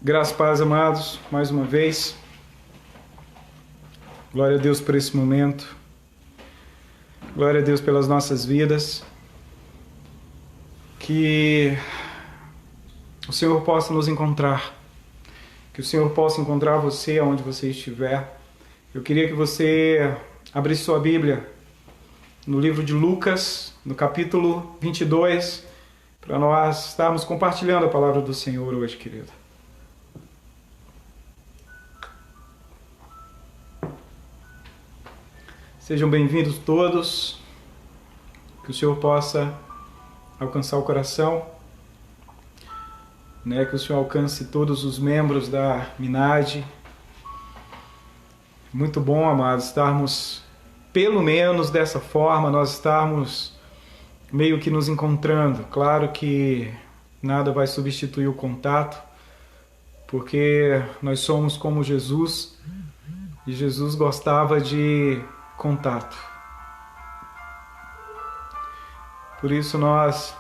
Graças e paz, amados, mais uma vez. Glória a Deus por esse momento. Glória a Deus pelas nossas vidas. Que o Senhor possa nos encontrar. Que o Senhor possa encontrar você onde você estiver. Eu queria que você abrisse sua Bíblia no livro de Lucas, no capítulo 22, para nós estarmos compartilhando a palavra do Senhor hoje, querido. Sejam bem-vindos todos, que o Senhor possa alcançar o coração, que o Senhor alcance todos os membros da Minade. Muito bom, amados, estarmos, pelo menos dessa forma, nós estarmos meio que nos encontrando. Claro que nada vai substituir o contato, porque nós somos como Jesus, e Jesus gostava de contato. Por isso nós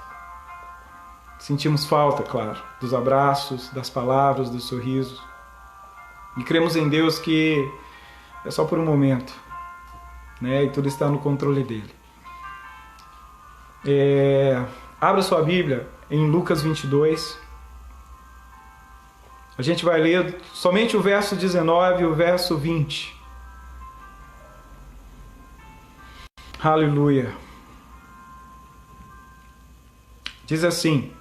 sentimos falta, claro, dos abraços, das palavras, dos sorrisos. E cremos em Deus que é só por um momento, e tudo está no controle dele. Abra sua Bíblia em Lucas 22. A gente vai ler somente o verso 19 e o verso 20. Aleluia. Diz assim: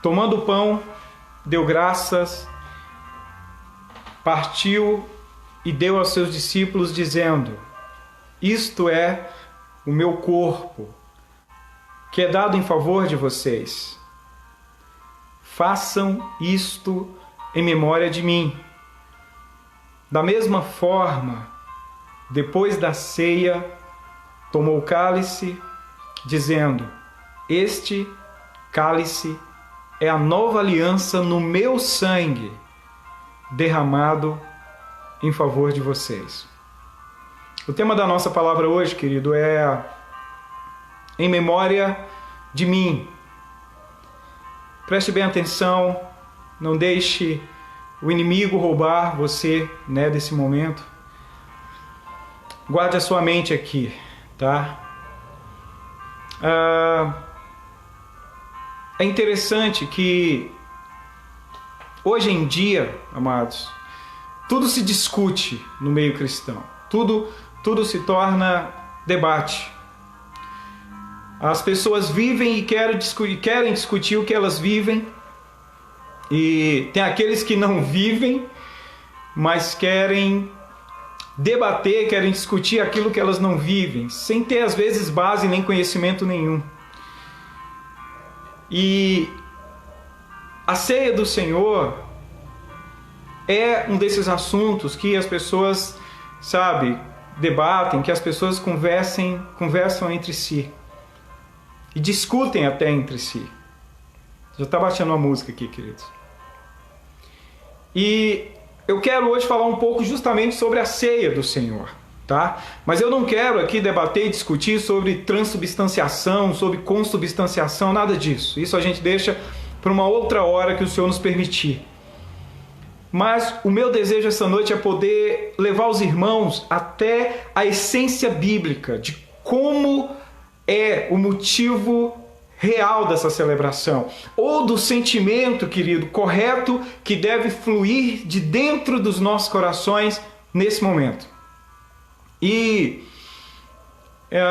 tomando o pão, deu graças, partiu e deu aos seus discípulos, dizendo: isto é o meu corpo, que é dado em favor de vocês. Façam isto em memória de mim. Da mesma forma, depois da ceia, tomou o cálice, dizendo: este cálice é a nova aliança no meu sangue, derramado em favor de vocês. O tema da nossa palavra hoje, querido, é em memória de mim. Preste bem atenção, não deixe o inimigo roubar você, desse momento. Guarde a sua mente aqui, tá? É interessante que hoje em dia, amados, tudo se discute no meio cristão. Tudo se torna debate. As pessoas vivem e querem discutir o que elas vivem. E tem aqueles que não vivem, mas querem debater, querem discutir aquilo que elas não vivem, sem ter às vezes base nem conhecimento nenhum. E a ceia do Senhor é um desses assuntos que as pessoas, debatem, que as pessoas conversam entre si e discutem até entre si. Já está baixando uma música aqui, queridos. E eu quero hoje falar um pouco justamente sobre a ceia do Senhor, tá? Mas eu não quero aqui debater e discutir sobre transubstanciação, sobre consubstanciação, nada disso. Isso a gente deixa para uma outra hora que o Senhor nos permitir. Mas o meu desejo essa noite é poder levar os irmãos até a essência bíblica de como é o motivo real dessa celebração, ou do sentimento, querido, correto que deve fluir de dentro dos nossos corações nesse momento. E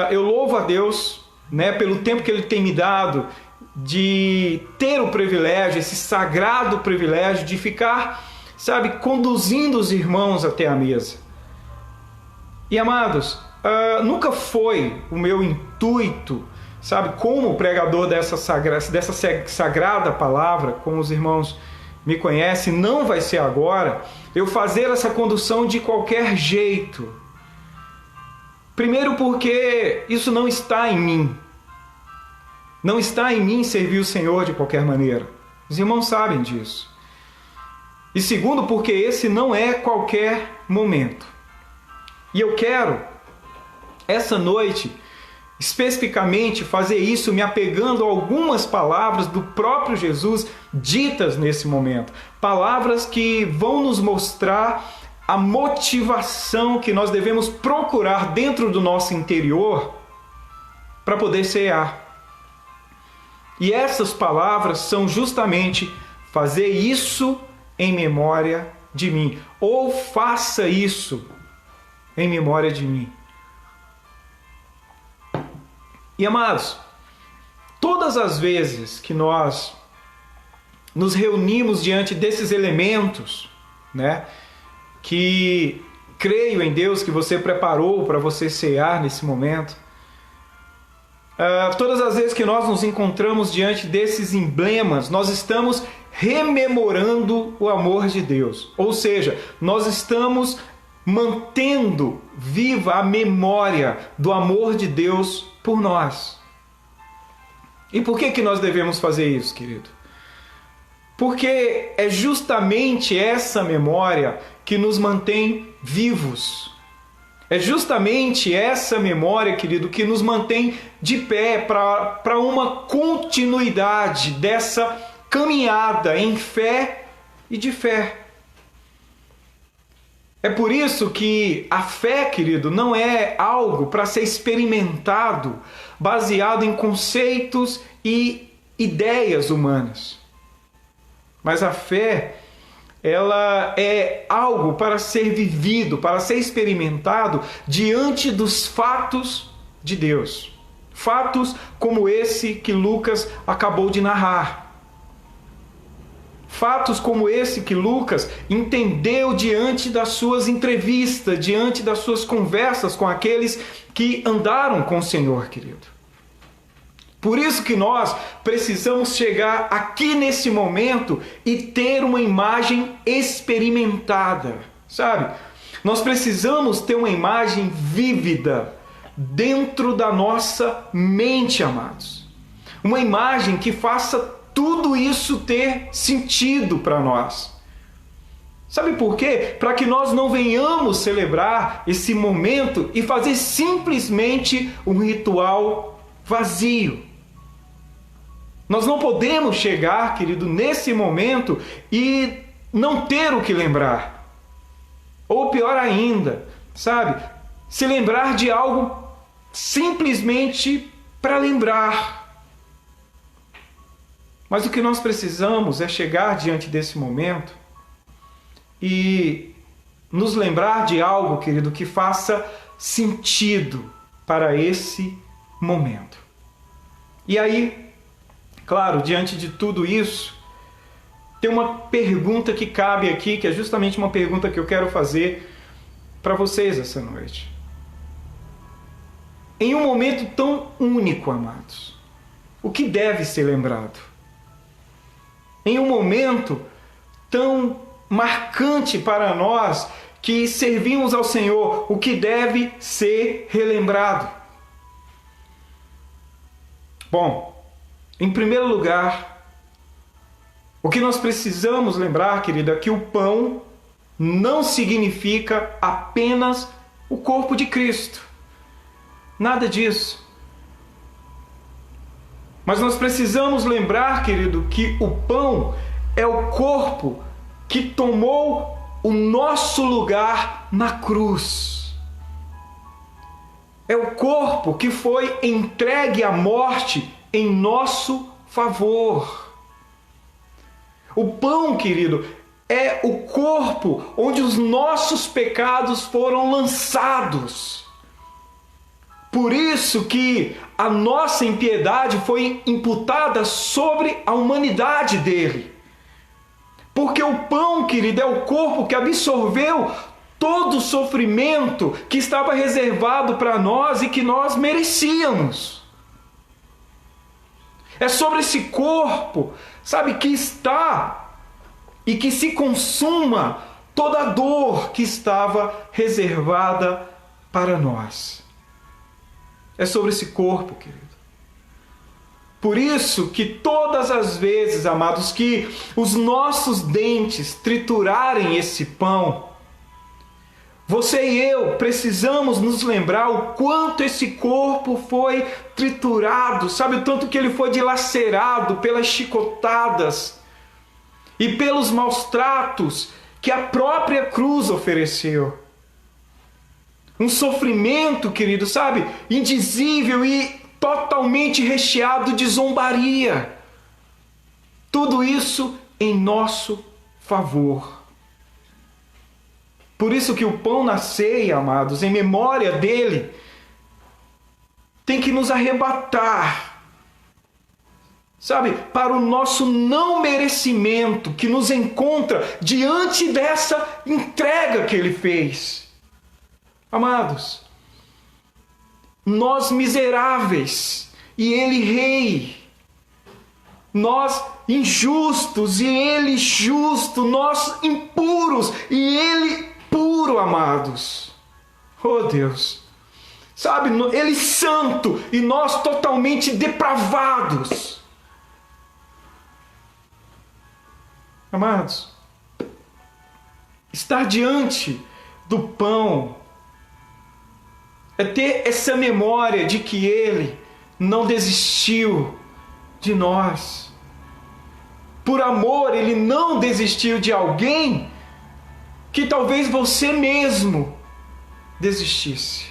eu louvo a Deus, pelo tempo que Ele tem me dado de ter o privilégio, esse sagrado privilégio de ficar, conduzindo os irmãos até a mesa. E amados, nunca foi o meu intuito, como pregador dessa sagrada palavra, como os irmãos me conhecem, não vai ser agora, eu fazer essa condução de qualquer jeito. Primeiro porque isso não está em mim. Não está em mim servir o Senhor de qualquer maneira. Os irmãos sabem disso. E segundo porque esse não é qualquer momento. E eu quero, essa noite, Especificamente, fazer isso me apegando a algumas palavras do próprio Jesus ditas nesse momento. Palavras que vão nos mostrar a motivação que nós devemos procurar dentro do nosso interior para poder cear. E essas palavras são justamente: fazer isso em memória de mim, ou faça isso em memória de mim. E amados, todas as vezes que nós nos reunimos diante desses elementos, né, que creio em Deus que você preparou para você cear nesse momento, todas as vezes que nós nos encontramos diante desses emblemas, nós estamos rememorando o amor de Deus. Ou seja, nós estamos mantendo viva a memória do amor de Deus por nós. E por que nós devemos fazer isso, querido? Porque é justamente essa memória que nos mantém vivos. É justamente essa memória, querido, que nos mantém de pé para uma continuidade dessa caminhada em fé e de fé. É por isso que a fé, querido, não é algo para ser experimentado baseado em conceitos e ideias humanas. Mas a fé, ela é algo para ser vivido, para ser experimentado diante dos fatos de Deus. Fatos como esse que Lucas acabou de narrar. Fatos como esse que Lucas entendeu diante das suas entrevistas, diante das suas conversas com aqueles que andaram com o Senhor, querido. Por isso que nós precisamos chegar aqui nesse momento e ter uma imagem experimentada, sabe? Nós precisamos ter uma imagem vívida dentro da nossa mente, amados. Uma imagem que faça tudo isso ter sentido para nós. Sabe por quê? Para que nós não venhamos celebrar esse momento e fazer simplesmente um ritual vazio. Nós não podemos chegar, querido, nesse momento e não ter o que lembrar. Ou pior ainda, sabe? Se lembrar de algo simplesmente para lembrar. Mas o que nós precisamos é chegar diante desse momento e nos lembrar de algo, querido, que faça sentido para esse momento. E aí, claro, diante de tudo isso, tem uma pergunta que cabe aqui, que é justamente uma pergunta que eu quero fazer para vocês essa noite. Em um momento tão único, amados, o que deve ser lembrado? Em um momento tão marcante para nós que servimos ao Senhor, o que deve ser relembrado? Bom, em primeiro lugar, o que nós precisamos lembrar, querido, é que o pão não significa apenas o corpo de Cristo. Nada disso. Mas nós precisamos lembrar, querido, que o pão é o corpo que tomou o nosso lugar na cruz. É o corpo que foi entregue à morte em nosso favor. O pão, querido, é o corpo onde os nossos pecados foram lançados. Por isso que a nossa impiedade foi imputada sobre a humanidade dele. Porque o pão, querido, é o corpo que absorveu todo o sofrimento que estava reservado para nós e que nós merecíamos. É sobre esse corpo, sabe, que está e que se consuma toda a dor que estava reservada para nós. É sobre esse corpo, querido. Por isso que todas as vezes, amados, que os nossos dentes triturarem esse pão, Você e eu precisamos nos lembrar o quanto esse corpo foi triturado, sabe, o tanto que ele foi dilacerado pelas chicotadas e pelos maus tratos que a própria cruz ofereceu. Um sofrimento, querido, sabe, indizível e totalmente recheado de zombaria. Tudo isso em nosso favor. Por isso que o pão na ceia, amados, em memória dele, tem que nos arrebatar, sabe, para o nosso não merecimento que nos encontra diante dessa entrega que ele fez. Amados, nós miseráveis e ele rei, nós injustos e ele justo, nós impuros e ele puro, amados. Oh Deus, sabe, ele santo e nós totalmente depravados. Amados, estar diante do pão é ter essa memória de que ele não desistiu de nós. Por amor, ele não desistiu de alguém que talvez você mesmo desistisse.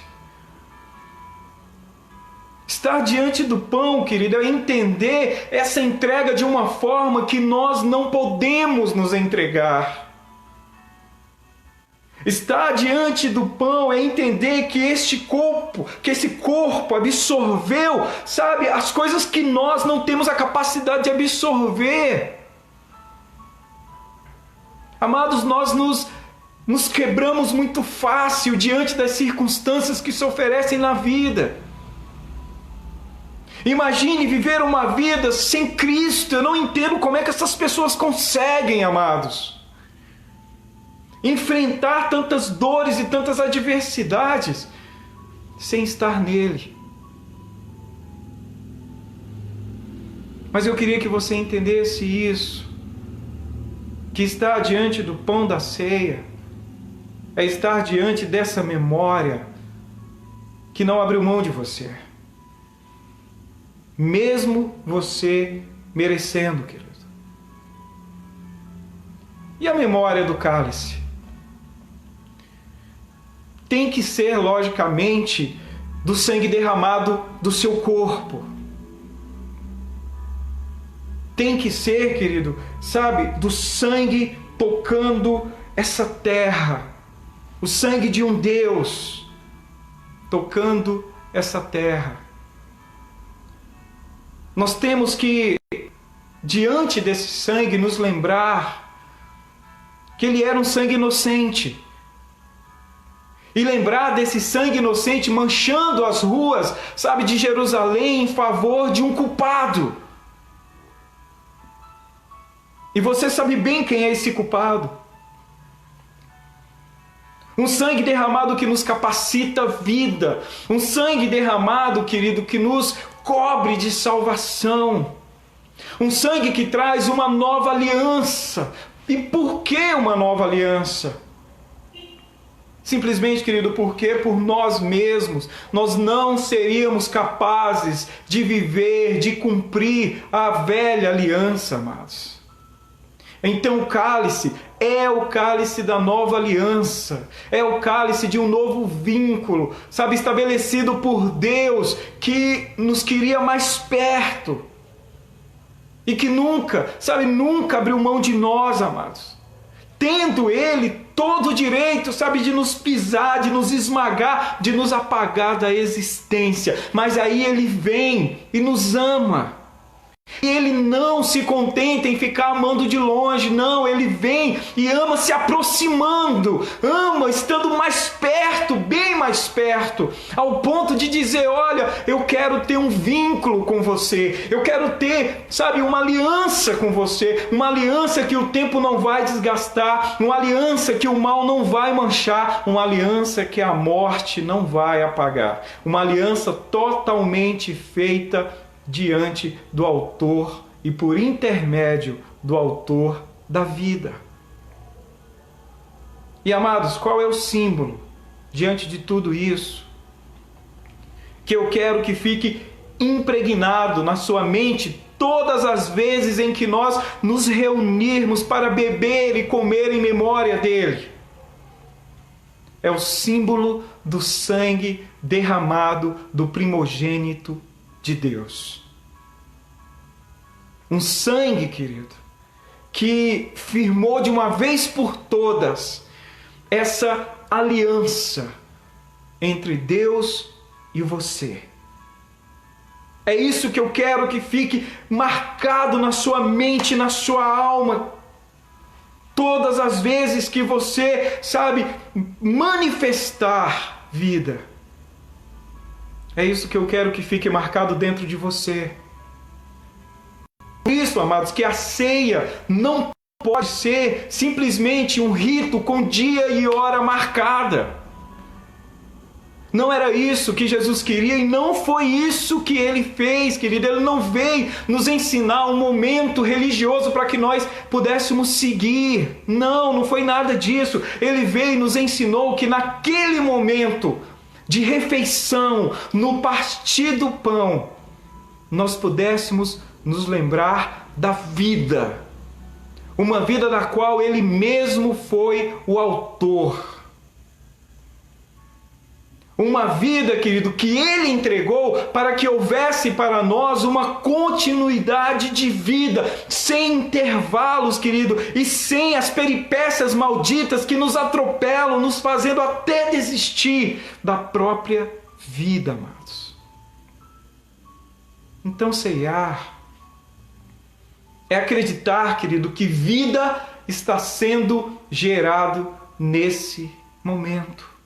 Estar diante do pão, querido, é entender essa entrega de uma forma que nós não podemos nos entregar. Estar diante do pão é entender que esse corpo absorveu, sabe, as coisas que nós não temos a capacidade de absorver. Amados, nós nos quebramos muito fácil diante das circunstâncias que se oferecem na vida. Imagine viver uma vida sem Cristo. Eu não entendo como é que essas pessoas conseguem, amados, enfrentar tantas dores e tantas adversidades sem estar nele. Mas eu queria que você entendesse isso, que estar diante do pão da ceia é estar diante dessa memória que não abriu mão de você, mesmo você merecendo, querido. E a memória do cálice tem que ser, logicamente, do sangue derramado do seu corpo. Tem que ser, querido, sabe, do sangue tocando essa terra. O sangue de um Deus tocando essa terra. Nós temos que, diante desse sangue, nos lembrar que ele era um sangue inocente. E lembrar desse sangue inocente manchando as ruas, sabe, de Jerusalém em favor de um culpado. E você sabe bem quem é esse culpado. Um sangue derramado que nos capacita a vida. Um sangue derramado, querido, que nos cobre de salvação. Um sangue que traz uma nova aliança. E por que uma nova aliança? Simplesmente, querido, porque por nós mesmos nós não seríamos capazes de viver, de cumprir a velha aliança, amados. Então o cálice é o cálice da nova aliança, é o cálice de um novo vínculo, sabe, estabelecido por Deus, que nos queria mais perto e que nunca abriu mão de nós, amados. Tendo ele todo o direito, sabe, de nos pisar, de nos esmagar, de nos apagar da existência. Mas aí ele vem e nos ama. E ele não se contenta em ficar amando de longe, não, ele vem e ama se aproximando, ama estando mais perto, bem mais perto, ao ponto de dizer, olha, eu quero ter um vínculo com você, eu quero ter, sabe, uma aliança com você, uma aliança que o tempo não vai desgastar, uma aliança que o mal não vai manchar, uma aliança que a morte não vai apagar, uma aliança totalmente feita diante do autor e por intermédio do autor da vida. E amados, qual é o símbolo diante de tudo isso, que eu quero que fique impregnado na sua mente todas as vezes em que nós nos reunirmos para beber e comer em memória dele. É o símbolo do sangue derramado do primogênito de Deus. Um sangue, querido, que firmou de uma vez por todas essa aliança entre Deus e você. É isso que eu quero que fique marcado na sua mente, na sua alma. Todas as vezes que você, manifestar vida. É isso que eu quero que fique marcado dentro de você. Por isso, amados, que a ceia não pode ser simplesmente um rito com dia e hora marcada. Não era isso que Jesus queria e não foi isso que ele fez, querido. Ele não veio nos ensinar um momento religioso para que nós pudéssemos seguir. Não foi nada disso. Ele veio e nos ensinou que naquele momento de refeição, no partir do pão, nós pudéssemos nos lembrar da vida. Uma vida da qual ele mesmo foi o autor. Uma vida, querido, que ele entregou para que houvesse para nós uma continuidade de vida, sem intervalos, querido, e sem as peripécias malditas que nos atropelam, nos fazendo até desistir da própria vida, amados. Então, ceiar é acreditar, querido, que vida está sendo gerado nesse momento.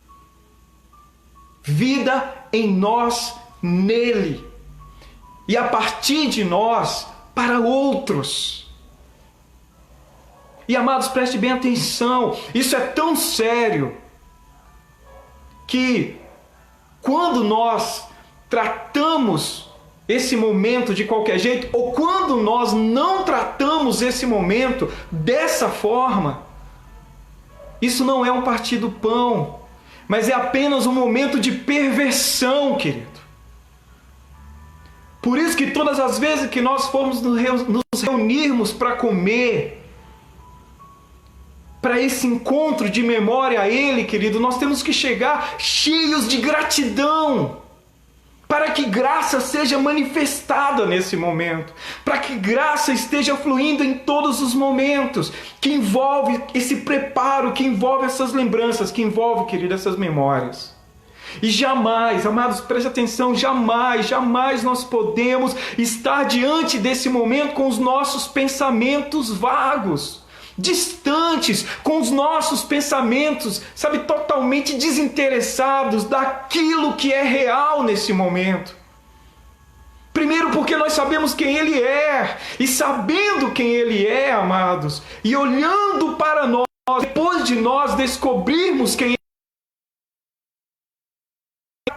Vida em nós, nele. E a partir de nós, para outros. E amados, preste bem atenção. Isso é tão sério que quando nós tratamos esse momento de qualquer jeito, ou quando nós não tratamos esse momento dessa forma, isso não é um partir do pão, mas é apenas um momento de perversão, querido. Por isso que todas as vezes que nós formos nos reunirmos para comer, para esse encontro de memória a Ele, querido, nós temos que chegar cheios de gratidão, para que graça seja manifestada nesse momento, para que graça esteja fluindo em todos os momentos, que envolve esse preparo, que envolve essas lembranças, que envolve, querido, essas memórias. E jamais, amados, preste atenção, jamais nós podemos estar diante desse momento com os nossos pensamentos vagos, distantes, com os nossos pensamentos, totalmente desinteressados daquilo que é real nesse momento. Primeiro porque nós sabemos quem Ele é, e sabendo quem Ele é, amados, e olhando para nós, depois de nós descobrirmos quem Ele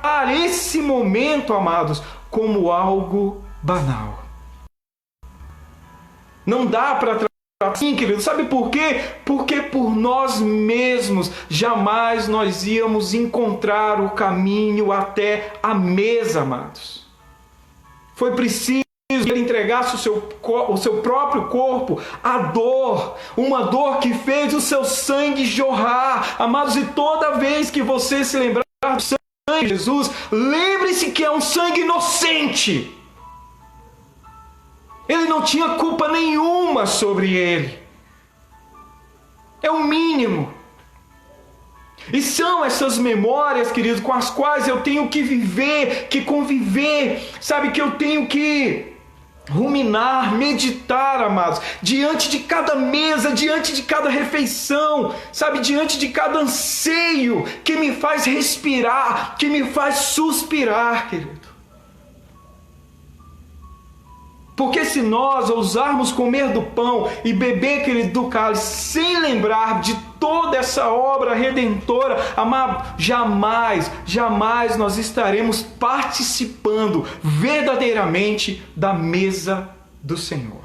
é, esse momento, amados, como algo banal. Não dá para assim, querido, sabe por quê? Porque por nós mesmos jamais nós íamos encontrar o caminho até a mesa, amados. Foi preciso que ele entregasse o seu próprio corpo à dor, uma dor que fez o seu sangue jorrar, amados, e toda vez que você se lembrar do sangue de Jesus, lembre-se que é um sangue inocente. Ele não tinha culpa nenhuma sobre ele. É o mínimo. E são essas memórias, queridos, com as quais eu tenho que viver, que conviver, que eu tenho que ruminar, meditar, amados, diante de cada mesa, diante de cada refeição, diante de cada anseio que me faz respirar, que me faz suspirar, querido. Porque se nós ousarmos comer do pão e beber, querido, do cálice, sem lembrar de toda essa obra redentora, amado, jamais nós estaremos participando verdadeiramente da mesa do Senhor.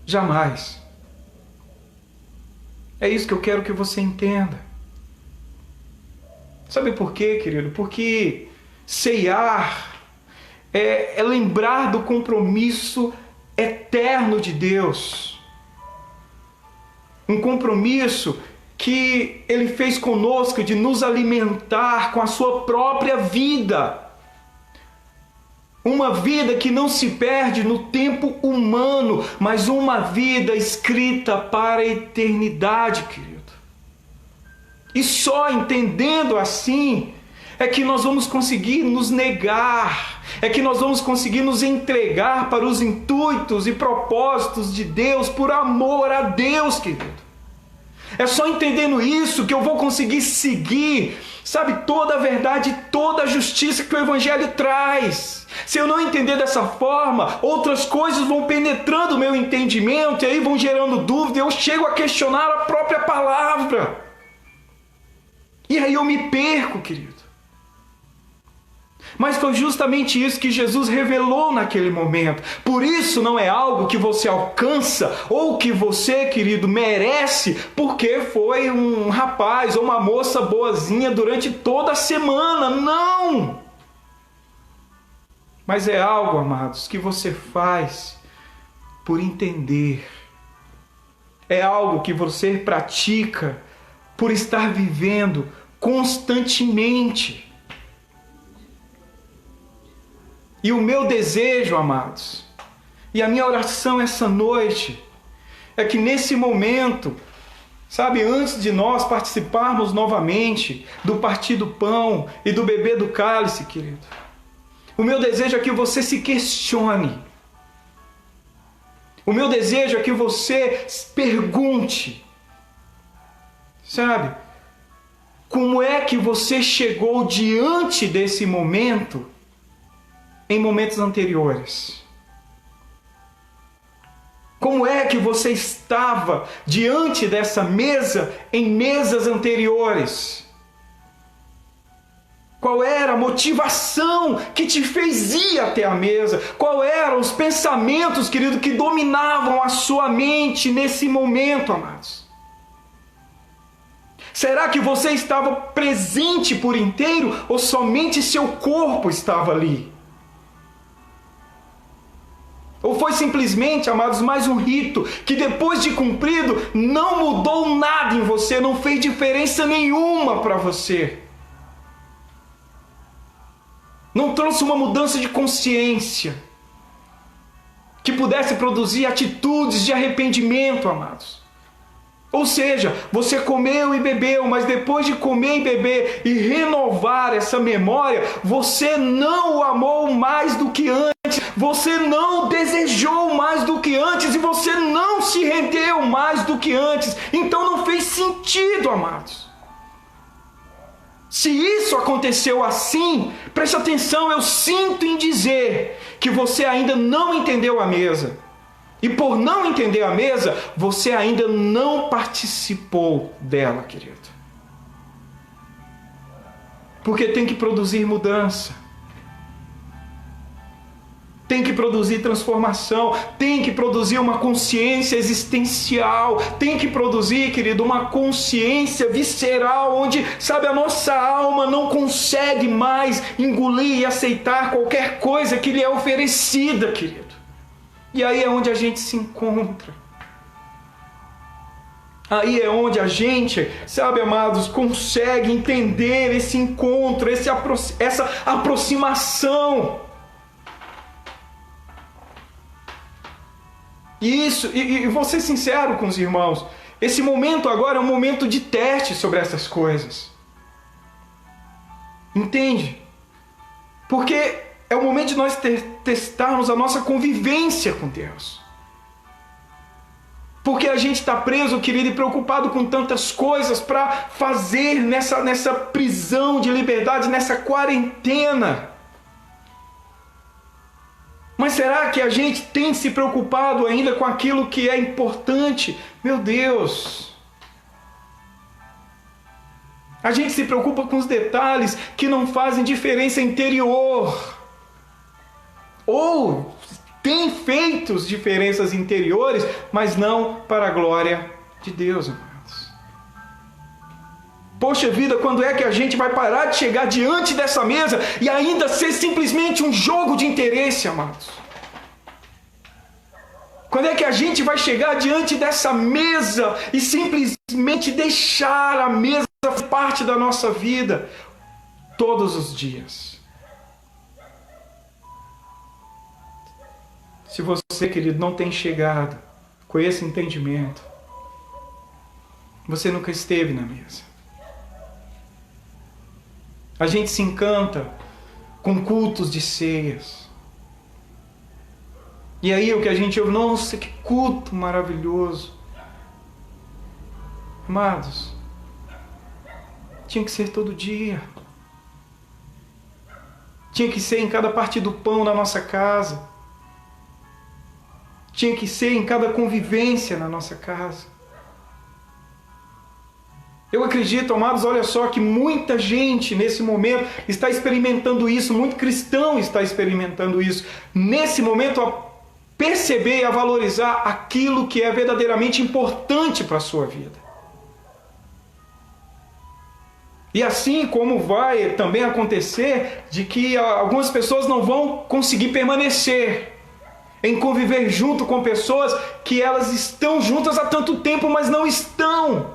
Jamais. É isso que eu quero que você entenda. Sabe por quê, querido? Porque ceiar é lembrar do compromisso eterno de Deus. Um compromisso que Ele fez conosco de nos alimentar com a sua própria vida. Uma vida que não se perde no tempo humano, mas uma vida escrita para a eternidade, querido. E só entendendo assim é que nós vamos conseguir nos negar, é que nós vamos conseguir nos entregar para os intuitos e propósitos de Deus, por amor a Deus, querido. É só entendendo isso que eu vou conseguir seguir, sabe, toda a verdade, toda a justiça que o Evangelho traz. Se eu não entender dessa forma, outras coisas vão penetrando o meu entendimento e aí vão gerando dúvida, eu chego a questionar a própria palavra. E aí eu me perco, querido. Mas foi justamente isso que Jesus revelou naquele momento. Por isso não é algo que você alcança ou que você, querido, merece porque foi um rapaz ou uma moça boazinha durante toda a semana. Não! Mas é algo, amados, que você faz por entender. É algo que você pratica por estar vivendo constantemente. E o meu desejo, amados, e a minha oração essa noite, é que nesse momento, sabe, antes de nós participarmos novamente do partir do pão e do beber do cálice, querido, o meu desejo é que você se questione. O meu desejo é que você pergunte, sabe, como é que você chegou diante desse momento em momentos anteriores? Como é que você estava diante dessa mesa em mesas anteriores? Qual era a motivação que te fez ir até a mesa? Qual eram os pensamentos, querido, que dominavam a sua mente nesse momento, amados? Será que você estava presente por inteiro ou somente seu corpo estava ali? Ou foi simplesmente, amados, mais um rito que depois de cumprido não mudou nada em você, não fez diferença nenhuma para você? Não trouxe uma mudança de consciência que pudesse produzir atitudes de arrependimento, amados. Ou seja, você comeu e bebeu, mas depois de comer e beber e renovar essa memória, você não o amou mais do que antes, você não o desejou mais do que antes e você não se rendeu mais do que antes. Então não fez sentido, amados. Se isso aconteceu assim, preste atenção, eu sinto em dizer que você ainda não entendeu a mesa. E por não entender a mesa, você ainda não participou dela, querido. Porque tem que produzir mudança. Tem que produzir transformação. Tem que produzir uma consciência existencial. Tem que produzir, querido, uma consciência visceral, onde, sabe, a nossa alma não consegue mais engolir e aceitar qualquer coisa que lhe é oferecida, querido. E aí é onde a gente se encontra. Aí é onde a gente, sabe, amados, consegue entender esse encontro, essa aproximação. E vou ser sincero com os irmãos, esse momento agora é um momento de teste sobre essas coisas. Entende? Porque é o momento de nós testarmos a nossa convivência com Deus. Porque a gente está preso, querido, e preocupado com tantas coisas para fazer nessa prisão de liberdade, nessa quarentena. Mas será que a gente tem se preocupado ainda com aquilo que é importante? Meu Deus! A gente se preocupa com os detalhes que não fazem diferença interior. Ou tem feito diferenças interiores, mas não para a glória de Deus, amados. Poxa vida, quando é que a gente vai parar de chegar diante dessa mesa e ainda ser simplesmente um jogo de interesse, amados? Quando é que a gente vai chegar diante dessa mesa e simplesmente deixar a mesa fazer parte da nossa vida todos os dias? Se você, querido, não tem chegado com esse entendimento, você nunca esteve na mesa. A gente se encanta com cultos de ceias. E aí o que a gente ouve, nossa, que culto maravilhoso. Amados, tinha que ser todo dia. Tinha que ser em cada parte do pão na nossa casa. Tinha que ser em cada convivência na nossa casa. Eu acredito, amados, olha só, que muita gente nesse momento está experimentando isso, muito cristão está experimentando isso. Nesse momento, a perceber e a valorizar aquilo que é verdadeiramente importante para a sua vida. E assim como vai também acontecer de que algumas pessoas não vão conseguir permanecer em conviver junto com pessoas que elas estão juntas há tanto tempo, mas não estão.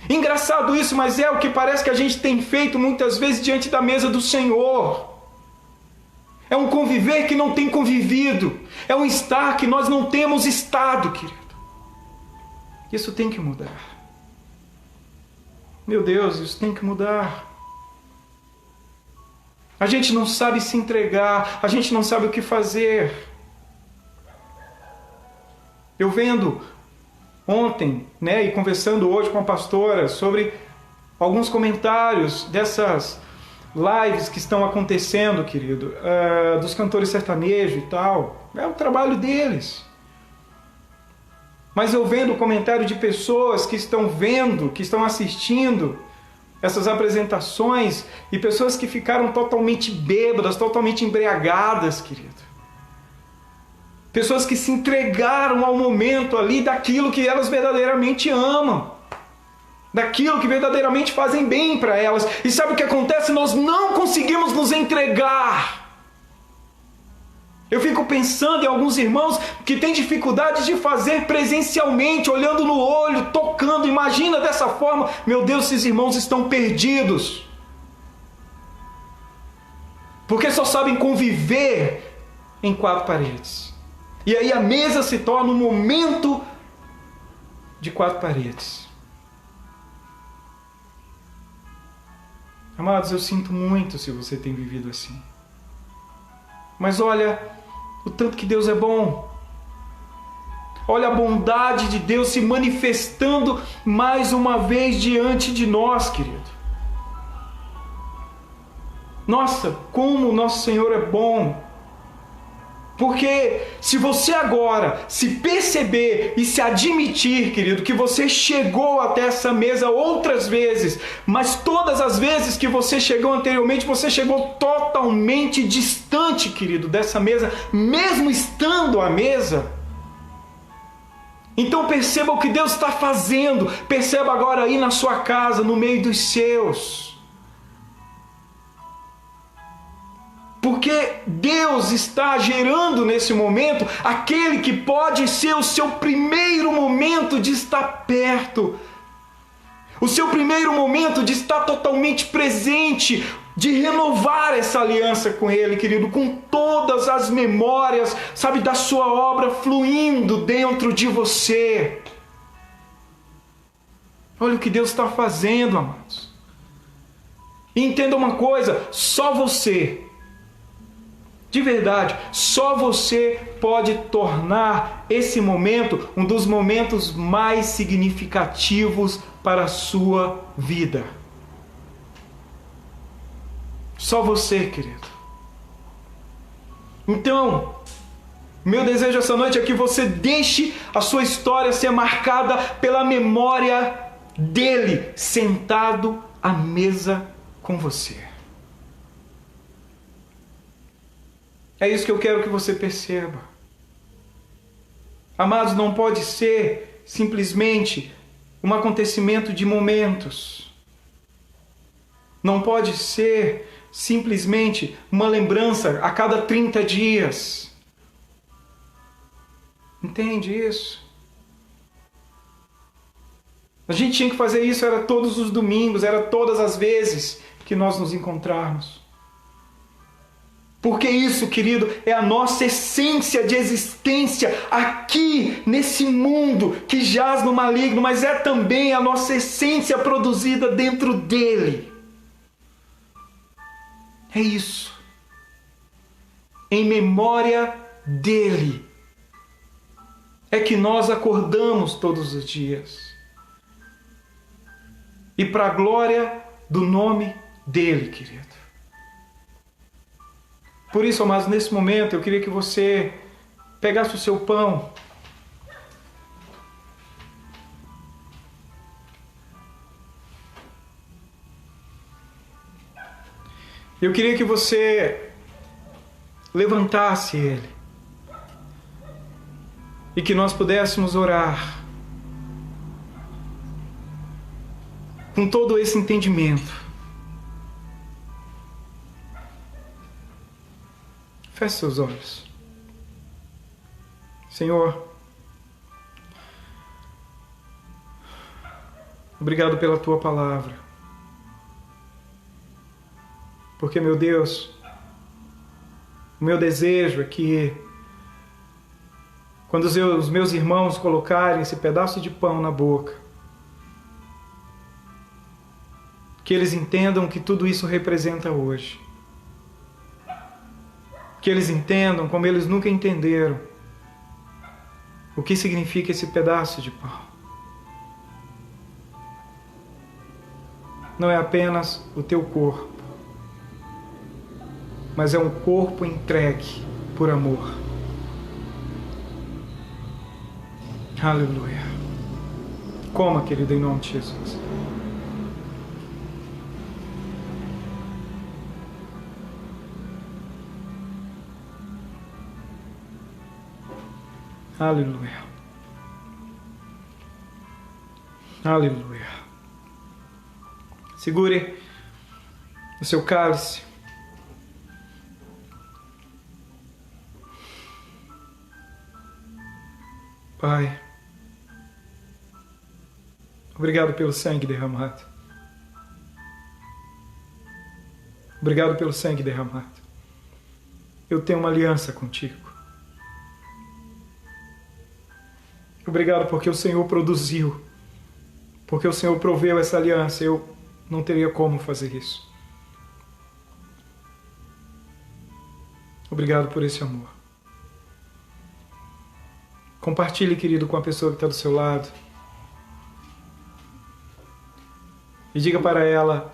Engraçado isso, mas é o que parece que a gente tem feito muitas vezes diante da mesa do Senhor. É um conviver que não tem convivido. É um estar que nós não temos estado, querido. Isso tem que mudar. Meu Deus, isso tem que mudar. A gente não sabe se entregar, a gente não sabe o que fazer. Eu vendo ontem, e conversando hoje com a pastora sobre alguns comentários dessas lives que estão acontecendo, querido, dos cantores sertanejos e tal. É o trabalho deles. Mas eu vendo o comentário de pessoas que estão vendo, que estão assistindo essas apresentações e pessoas que ficaram totalmente bêbadas, totalmente embriagadas, querido. Pessoas que se entregaram ao momento ali daquilo que elas verdadeiramente amam. Daquilo que verdadeiramente fazem bem para elas. E sabe o que acontece? Nós não conseguimos nos entregar. Eu fico pensando em alguns irmãos que têm dificuldade de fazer presencialmente, olhando no olho, tocando. Imagina dessa forma. Meu Deus, esses irmãos estão perdidos. Porque só sabem conviver em quatro paredes. E aí a mesa se torna um momento de quatro paredes. Amados, eu sinto muito se você tem vivido assim. Mas olha o tanto que Deus é bom. Olha a bondade de Deus se manifestando mais uma vez diante de nós, querido. Nossa, como o nosso Senhor é bom. Porque se você agora se perceber e se admitir, querido, que você chegou até essa mesa outras vezes, mas todas as vezes que você chegou anteriormente, você chegou totalmente distante, querido, dessa mesa, mesmo estando à mesa. Então perceba o que Deus está fazendo, perceba agora aí na sua casa, no meio dos seus. Porque Deus está gerando nesse momento aquele que pode ser o seu primeiro momento de estar perto. O seu primeiro momento de estar totalmente presente, de renovar essa aliança com Ele, querido, com todas as memórias, sabe, da sua obra fluindo dentro de você. Olha o que Deus está fazendo, amados. E entenda uma coisa, só você... De verdade, só você pode tornar esse momento um dos momentos mais significativos para a sua vida. Só você, querido. Então, meu desejo essa noite é que você deixe a sua história ser marcada pela memória dele sentado à mesa com você. É isso que eu quero que você perceba. Amados, não pode ser simplesmente um acontecimento de momentos. Não pode ser simplesmente uma lembrança a cada 30 dias. Entende isso? A gente tinha que fazer isso, era todos os domingos, era todas as vezes que nós nos encontrarmos. Porque isso, querido, é a nossa essência de existência aqui nesse mundo que jaz no maligno, mas é também a nossa essência produzida dentro dele. É isso. Em memória dele é que nós acordamos todos os dias. E para a glória do nome dele, querido. Por isso, amados, nesse momento eu queria que você pegasse o seu pão. Eu queria que você levantasse ele. E que nós pudéssemos orar com todo esse entendimento. Feche seus olhos. Senhor, obrigado pela Tua palavra. Porque, meu Deus, o meu desejo é que, quando os meus irmãos colocarem esse pedaço de pão na boca, que eles entendam o que tudo isso representa hoje. Que eles entendam, como eles nunca entenderam, o que significa esse pedaço de pão. Não é apenas o teu corpo, mas é um corpo entregue por amor. Aleluia. Coma, querido, em nome de Jesus. Aleluia. Aleluia. Segure o seu cálice. Pai, obrigado pelo sangue derramado. Obrigado pelo sangue derramado. Eu tenho uma aliança contigo. Obrigado porque o Senhor produziu, porque o Senhor proveu essa aliança. Eu não teria como fazer isso. Obrigado por esse amor. Compartilhe, querido, com a pessoa que está do seu lado. E diga para ela,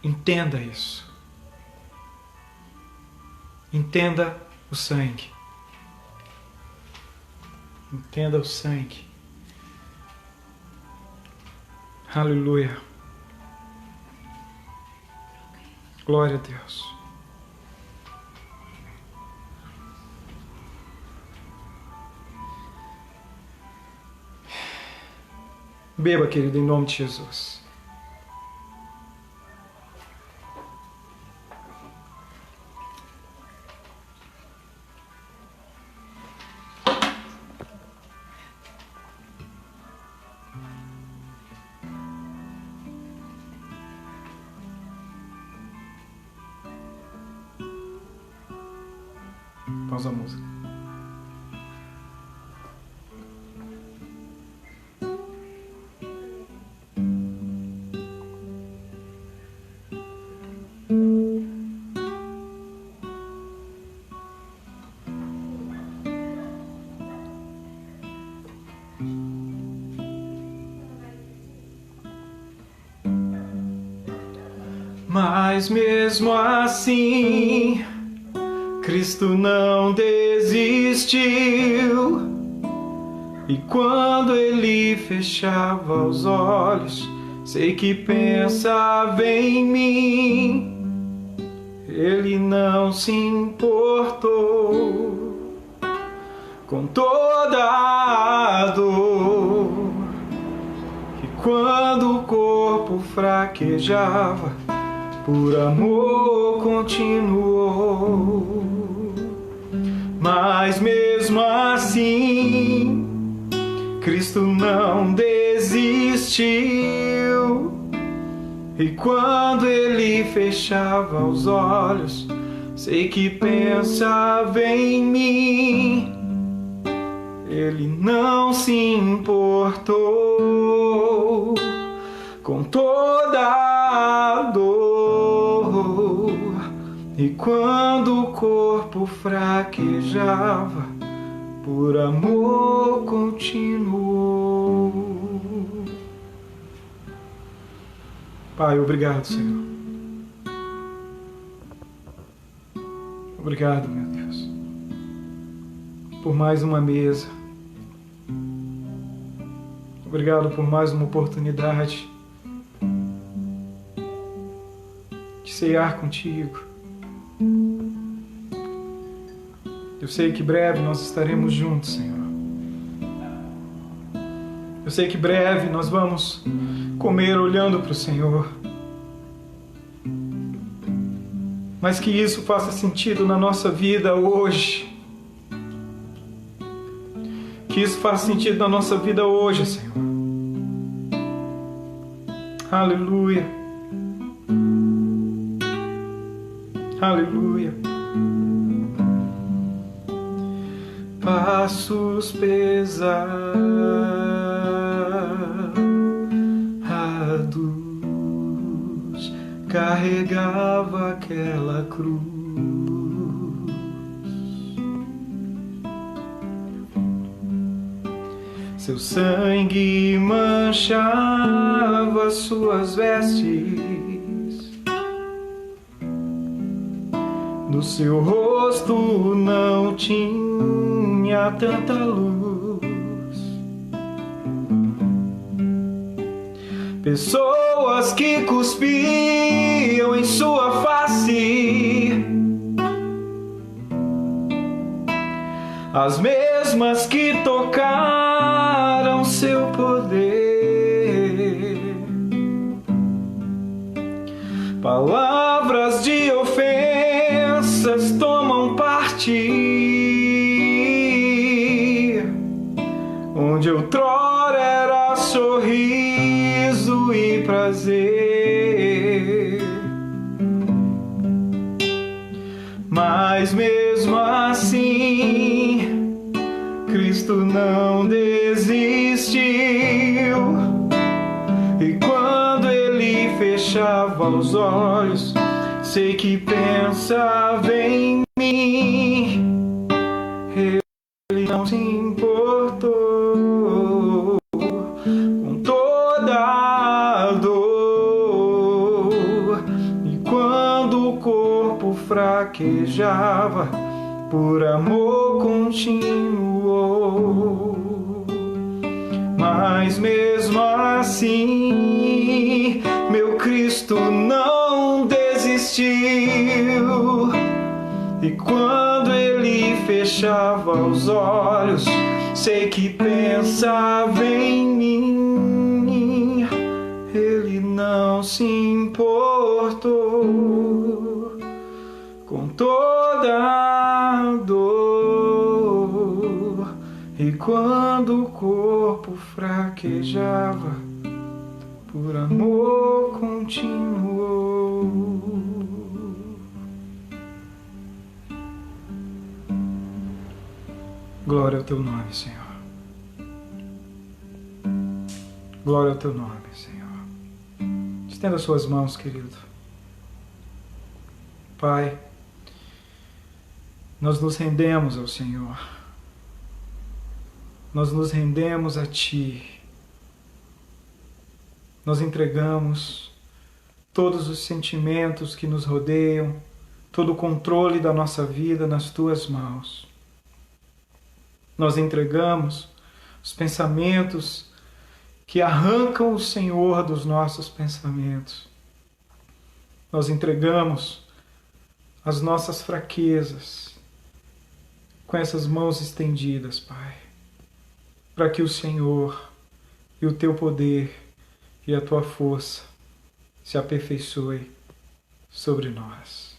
entenda isso. Entenda o sangue. Entenda o sangue. Aleluia. Glória a Deus. Beba, querido, em nome de Jesus. Pausa a música. Mas mesmo assim, Cristo não desistiu. E quando ele fechava os olhos, sei que pensava em mim. Ele não se importou com toda a dor que fraquejava, por amor continuou. Mas mesmo assim, Cristo não desistiu. E quando ele fechava os olhos, sei que pensava em mim. Ele não se importou com toda a dor. E quando o corpo fraquejava, por amor continuou. Pai, obrigado, Senhor. Obrigado, meu Deus, por mais uma mesa. Obrigado por mais uma oportunidade de cear contigo. Eu sei que breve nós estaremos juntos, Senhor. Eu sei que breve nós vamos comer olhando para o Senhor. Mas que isso faça sentido na nossa vida hoje. Que isso faça sentido na nossa vida hoje, Senhor. Aleluia. Aleluia. Passos pesados carregava aquela cruz. Seu sangue manchava suas vestes. No seu rosto não tinha tanta luz. Pessoas que cuspiam em sua face, as mesmas que tocaram seu poder. Palavras de ofensas tomam parte, onde outrora era sorriso e prazer. Mas mesmo assim, Cristo não desistiu. E quando ele fechava os olhos, sei que pensava em mim. Ele não se importou com toda a dor. E quando o corpo fraquejava, por amor continuou. Mas mesmo assim, meu Cristo não desistiu. E quando ele fechava os olhos, sei que pensava em mim. Ele não se importou com toda a dor. E quando o corpo fraquejava, por amor continuou. Glória ao teu nome, Senhor. Glória ao teu nome, Senhor. Estenda as suas mãos, querido. Pai, nós nos rendemos ao Senhor. Nós nos rendemos a Ti. Nós entregamos todos os sentimentos que nos rodeiam, todo o controle da nossa vida nas Tuas mãos. Nós entregamos os pensamentos que arrancam o Senhor dos nossos pensamentos. Nós entregamos as nossas fraquezas com essas mãos estendidas, Pai, para que o Senhor e o Teu poder e a Tua força se aperfeiçoe sobre nós.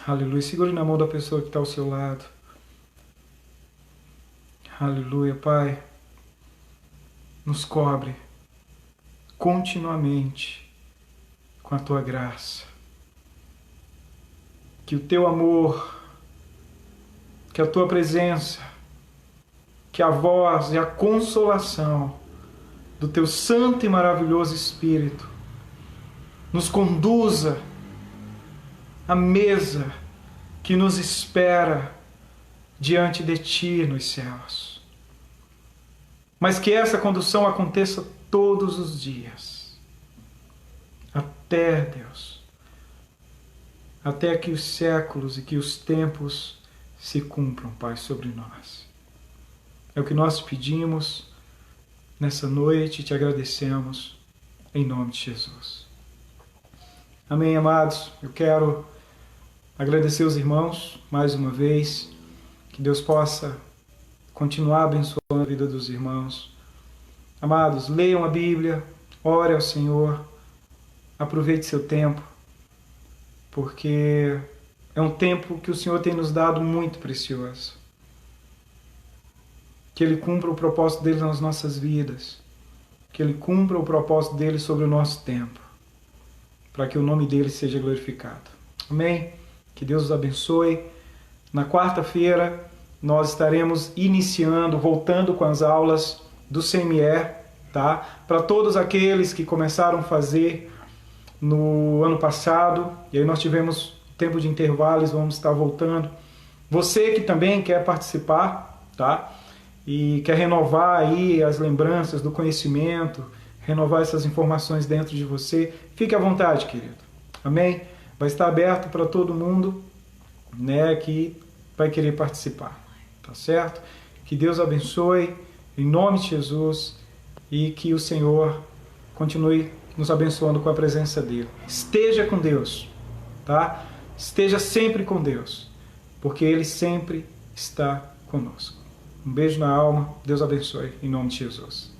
Aleluia. Segure na mão da pessoa que está ao seu lado. Aleluia, Pai. Nos cobre continuamente com a Tua graça. Que o Teu amor, que a Tua presença, que a voz e a consolação do Teu santo e maravilhoso Espírito nos conduza à mesa que nos espera diante de Ti nos céus. Mas que essa condução aconteça todos os dias. Até, Deus, até que os séculos e que os tempos se cumpram, Pai, sobre nós. É o que nós pedimos nessa noite e te agradecemos em nome de Jesus. Amém, amados. Eu quero agradecer os irmãos mais uma vez. Que Deus possa continuar abençoando a vida dos irmãos. Amados, leiam a Bíblia, ore ao Senhor, aproveite seu tempo, porque é um tempo que o Senhor tem nos dado muito precioso. Que Ele cumpra o propósito dele nas nossas vidas, que Ele cumpra o propósito dele sobre o nosso tempo, para que o nome dele seja glorificado. Amém? Que Deus os abençoe. Na quarta-feira nós estaremos iniciando, voltando com as aulas do CME, tá? Para todos aqueles que começaram a fazer no ano passado, e aí nós tivemos tempo de intervalos, vamos estar voltando. Você que também quer participar, tá? E quer renovar aí as lembranças do conhecimento, renovar essas informações dentro de você, fique à vontade, querido. Amém? Vai estar aberto para todo mundo, né, que vai querer participar. Tá certo? Que Deus abençoe, em nome de Jesus, e que o Senhor continue nos abençoando com a presença dEle. Esteja com Deus, tá? Esteja sempre com Deus, porque Ele sempre está conosco. Um beijo na alma, Deus abençoe, em nome de Jesus.